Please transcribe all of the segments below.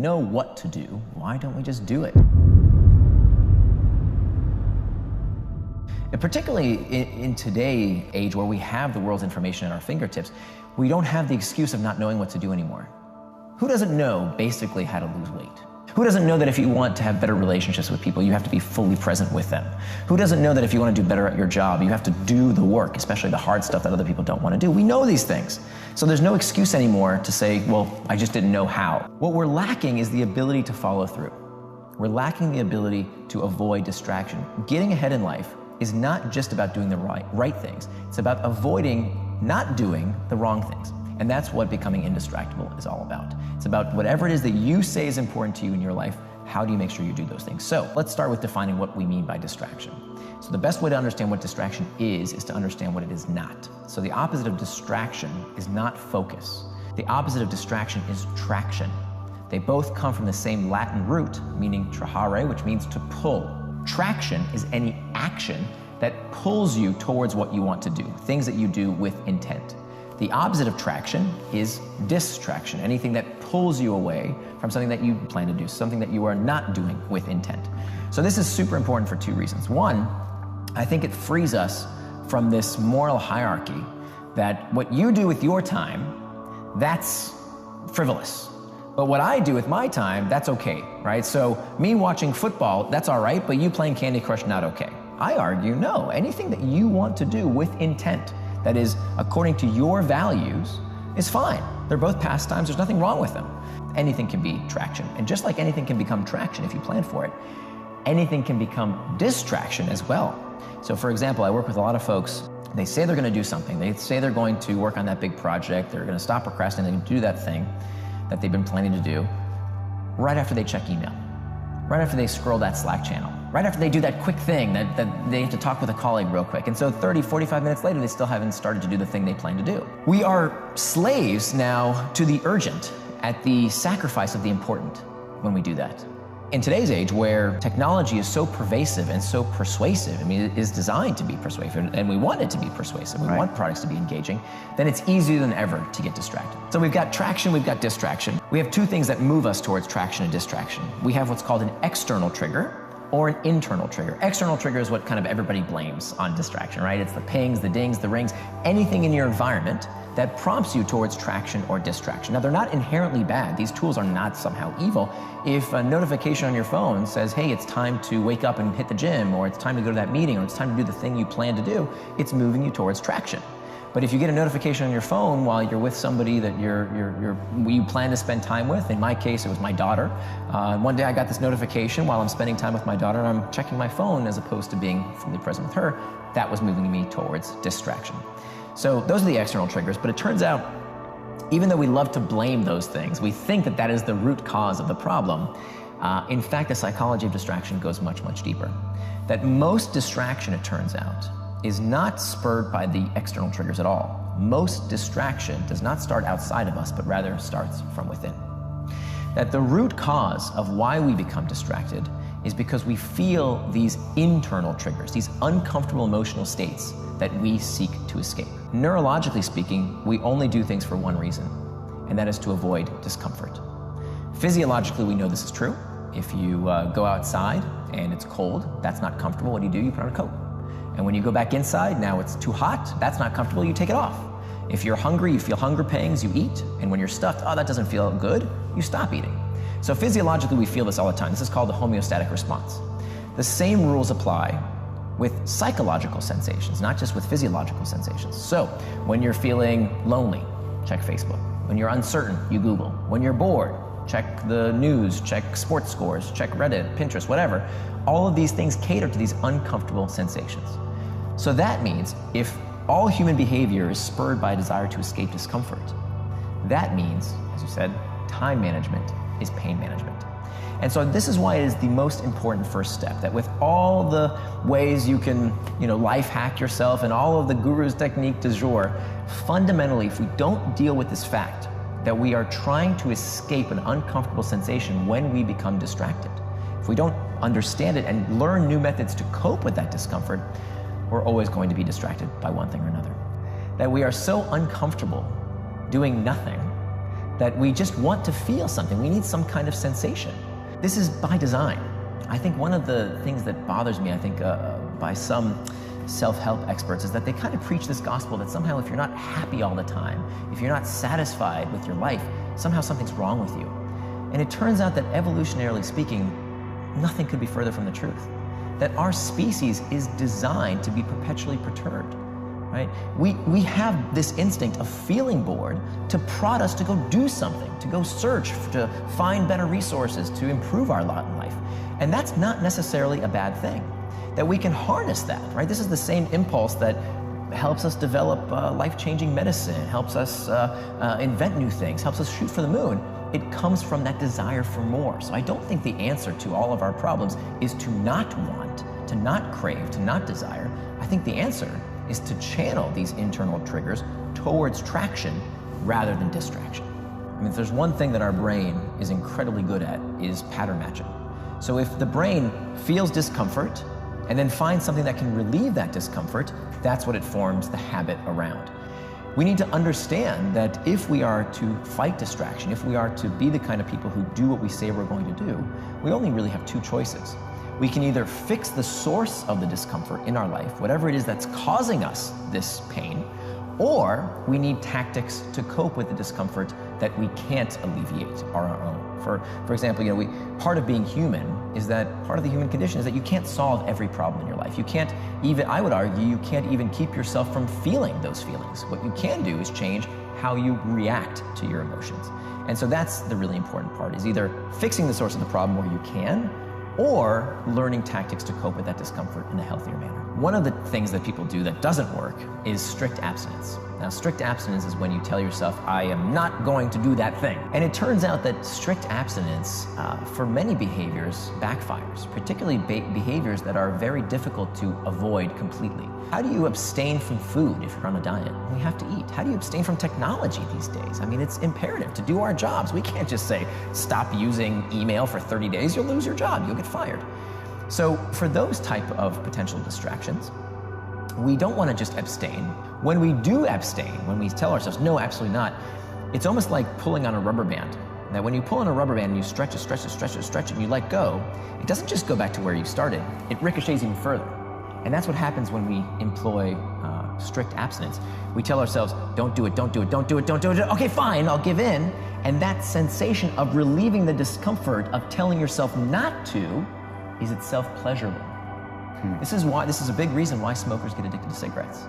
know what to do, why don't we just do it? And particularly in today's age where we have the world's information at our fingertips, we don't have the excuse of not knowing what to do anymore. Who doesn't know basically how to lose weight? Who doesn't know that if you want to have better relationships with people, you have to be fully present with them? Who doesn't know that if you want to do better at your job, you have to do the work, especially the hard stuff that other people don't want to do? We know these things. So there's no excuse anymore to say, well, I just didn't know how. What we're lacking is the ability to follow through. We're lacking the ability to avoid distraction. Getting ahead in life is not just about doing the right things. It's about avoiding not doing the wrong things. And that's what becoming indistractable is all about. It's about whatever it is that you say is important to you in your life, how do you make sure you do those things? So let's start with defining what we mean by distraction. So the best way to understand what distraction is to understand what it is not. So the opposite of distraction is not focus. The opposite of distraction is traction. They both come from the same Latin root, meaning trahare, which means to pull. Traction is any action that pulls you towards what you want to do, things that you do with intent. The opposite of traction is distraction, anything that pulls you away from something that you plan to do, something that you are not doing with intent. So this is super important for two reasons. One, I think it frees us from this moral hierarchy that what you do with your time, that's frivolous. But what I do with my time, that's okay, right? So me watching football, that's all right, but you playing Candy Crush, not okay. I argue, no, anything that you want to do with intent, that is according to your values, is fine. They're both pastimes, there's nothing wrong with them. Anything can be traction. And just like anything can become traction if you plan for it, anything can become distraction as well. So for example, I work with a lot of folks, they say they're gonna do something. They say they're going to work on that big project, they're gonna stop procrastinating and do that thing that they've been planning to do right after they check email, right after they scroll that Slack channel, right after they do that quick thing that they have to talk with a colleague real quick. And so 30, 45 minutes later, they still haven't started to do the thing they plan to do. We are slaves now to the urgent at the sacrifice of the important when we do that. In today's age where technology is so pervasive and so persuasive, I mean, it is designed to be persuasive and we want it to be persuasive. We want products to be engaging, then it's easier than ever to get distracted. So we've got traction, we've got distraction. We have two things that move us towards traction and distraction. We have what's called an external trigger or an internal trigger. External trigger is what kind of everybody blames on distraction, right? It's the pings, the dings, the rings, anything in your environment that prompts you towards traction or distraction. Now, they're not inherently bad. These tools are not somehow evil. If a notification on your phone says, hey, it's time to wake up and hit the gym, or it's time to go to that meeting, or it's time to do the thing you plan to do, it's moving you towards traction. But if you get a notification on your phone while you're with somebody that you plan to spend time with, in my case, it was my daughter. One day I got this notification while I'm spending time with my daughter and I'm checking my phone as opposed to being fully present with her. That was moving me towards distraction. So those are the external triggers, but it turns out, even though we love to blame those things, we think that that is the root cause of the problem. In fact, the psychology of distraction goes much, much deeper. That most distraction, it turns out, is not spurred by the external triggers at all. Most distraction does not start outside of us, but rather starts from within. That the root cause of why we become distracted is because we feel these internal triggers, these uncomfortable emotional states that we seek to escape. Neurologically speaking, we only do things for one reason, and that is to avoid discomfort. Physiologically, we know this is true. If you go outside and it's cold, that's not comfortable, what do? You put on a coat. And when you go back inside, now it's too hot, that's not comfortable, you take it off. If you're hungry, you feel hunger pangs, you eat. And when you're stuffed, oh, that doesn't feel good, you stop eating. So physiologically, we feel this all the time. This is called the homeostatic response. The same rules apply with psychological sensations, not just with physiological sensations. So when you're feeling lonely, check Facebook. When you're uncertain, you Google. When you're bored, check the news, check sports scores, check Reddit, Pinterest, whatever. All of these things cater to these uncomfortable sensations. So that means if all human behavior is spurred by a desire to escape discomfort, that means, as you said, time management is pain management. And so this is why it is the most important first step, that with all the ways you can, life hack yourself and all of the guru's technique du jour, fundamentally, if we don't deal with this fact that we are trying to escape an uncomfortable sensation when we become distracted, if we don't understand it and learn new methods to cope with that discomfort, we're always going to be distracted by one thing or another. That we are so uncomfortable doing nothing that we just want to feel something. We need some kind of sensation. This is by design. I think one of the things that bothers me, by some self-help experts, is that they kind of preach this gospel that somehow if you're not happy all the time, if you're not satisfied with your life, somehow something's wrong with you. And it turns out that evolutionarily speaking, nothing could be further from the truth. That our species is designed to be perpetually perturbed, right? We have this instinct of feeling bored to prod us to go do something, to go search, to find better resources, to improve our lot in life. And that's not necessarily a bad thing. That we can harness that, right? This is the same impulse that helps us develop life-changing medicine, helps us invent new things, helps us shoot for the moon. It comes from that desire for more. So I don't think the answer to all of our problems is to not want, to not crave, to not desire. I think the answer is to channel these internal triggers towards traction rather than distraction. I mean, if there's one thing that our brain is incredibly good at, is pattern matching. So if the brain feels discomfort and then finds something that can relieve that discomfort, that's what it forms the habit around. We need to understand that if we are to fight distraction, if we are to be the kind of people who do what we say we're going to do, we only really have two choices. We can either fix the source of the discomfort in our life, whatever it is that's causing us this pain, or we need tactics to cope with the discomfort that we can't alleviate on our own. For example, part of being human is that part of the human condition is that you can't solve every problem in your life. You can't even, I would argue, you can't even keep yourself from feeling those feelings. What you can do is change how you react to your emotions. And so that's the really important part, is either fixing the source of the problem where you can, or learning tactics to cope with that discomfort in a healthier manner. One of the things that people do that doesn't work is strict abstinence. Now, strict abstinence is when you tell yourself, I am not going to do that thing. And it turns out that strict abstinence, for many behaviors, backfires, particularly behaviors that are very difficult to avoid completely. How do you abstain from food if you're on a diet? We have to eat. How do you abstain from technology these days? I mean, it's imperative to do our jobs. We can't just say, stop using email for 30 days, you'll lose your job, you'll get fired. So for those type of potential distractions, we don't want to just abstain. When we do abstain, when we tell ourselves, no, absolutely not, it's almost like pulling on a rubber band. Now, when you pull on a rubber band and you stretch it, and you let go, it doesn't just go back to where you started, it ricochets even further. And that's what happens when we employ strict abstinence. We tell ourselves, don't do it, don't do it, don't do it, don't do it. Okay, fine, I'll give in. And that sensation of relieving the discomfort of telling yourself not to is itself pleasurable. This is a big reason why smokers get addicted to cigarettes.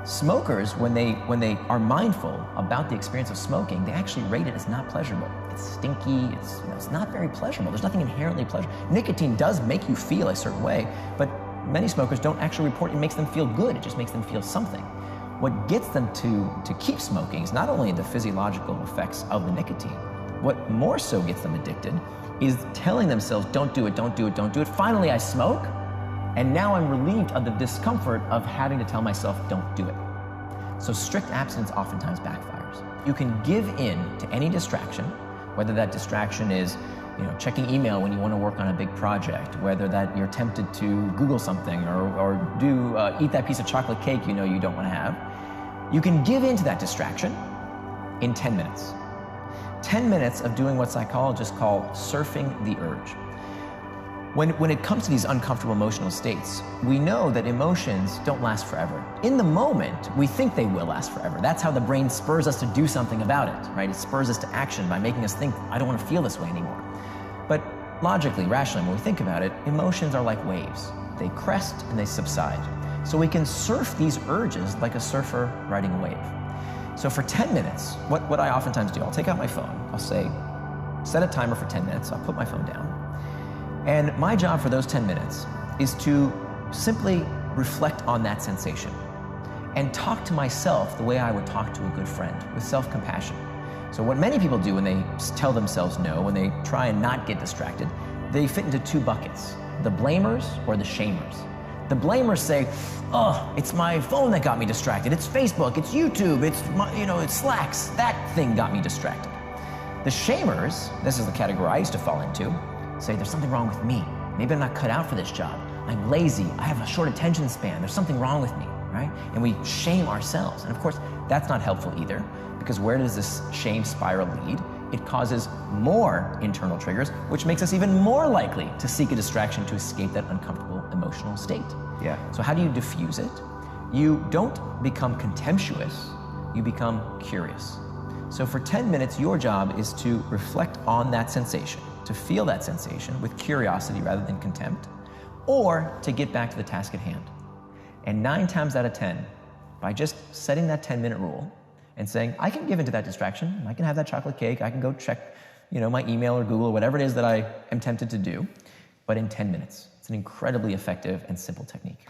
Smokers, when they are mindful about the experience of smoking, they actually rate it as not pleasurable. It's stinky, it's not very pleasurable. There's nothing inherently pleasurable. Nicotine does make you feel a certain way, but many smokers don't actually report it makes them feel good, it just makes them feel something. What gets them to keep smoking is not only the physiological effects of the nicotine, what more so gets them addicted is telling themselves, don't do it, don't do it, don't do it. Finally, I smoke, and now I'm relieved of the discomfort of having to tell myself, don't do it. So strict abstinence oftentimes backfires. You can give in to any distraction, whether that distraction is checking email when you want to work on a big project, whether that you're tempted to Google something or eat that piece of chocolate cake you don't want to have. You can give in to that distraction in 10 minutes. 10 minutes of doing what psychologists call surfing the urge. When it comes to these uncomfortable emotional states, we know that emotions don't last forever. In the moment, we think they will last forever. That's how the brain spurs us to do something about it, right? It spurs us to action by making us think, I don't want to feel this way anymore. But logically, rationally, when we think about it, emotions are like waves. They crest and they subside. So we can surf these urges like a surfer riding a wave. So for 10 minutes, what I oftentimes do, I'll take out my phone, I'll say, set a timer for 10 minutes, I'll put my phone down. And my job for those 10 minutes is to simply reflect on that sensation and talk to myself the way I would talk to a good friend, with self-compassion. So what many people do when they tell themselves no, when they try and not get distracted, they fit into two buckets, the blamers or the shamers. The blamers say, oh, it's my phone that got me distracted. It's Facebook, it's YouTube, it's Slacks. That thing got me distracted. The shamers, this is the category I used to fall into, say there's something wrong with me. Maybe I'm not cut out for this job. I'm lazy, I have a short attention span, there's something wrong with me, right? And we shame ourselves. And of course, that's not helpful either, because where does this shame spiral lead? it causes more internal triggers, which makes us even more likely to seek a distraction to escape that uncomfortable emotional state. Yeah. So how do you diffuse it? You don't become contemptuous, you become curious. So for 10 minutes, your job is to reflect on that sensation, to feel that sensation with curiosity rather than contempt, or to get back to the task at hand. And 9 times out of 10, by just setting that 10-minute rule and saying, I can give into that distraction, I can have that chocolate cake, I can go check my email or Google or whatever it is that I am tempted to do, but in 10 minutes. It's an incredibly effective and simple technique.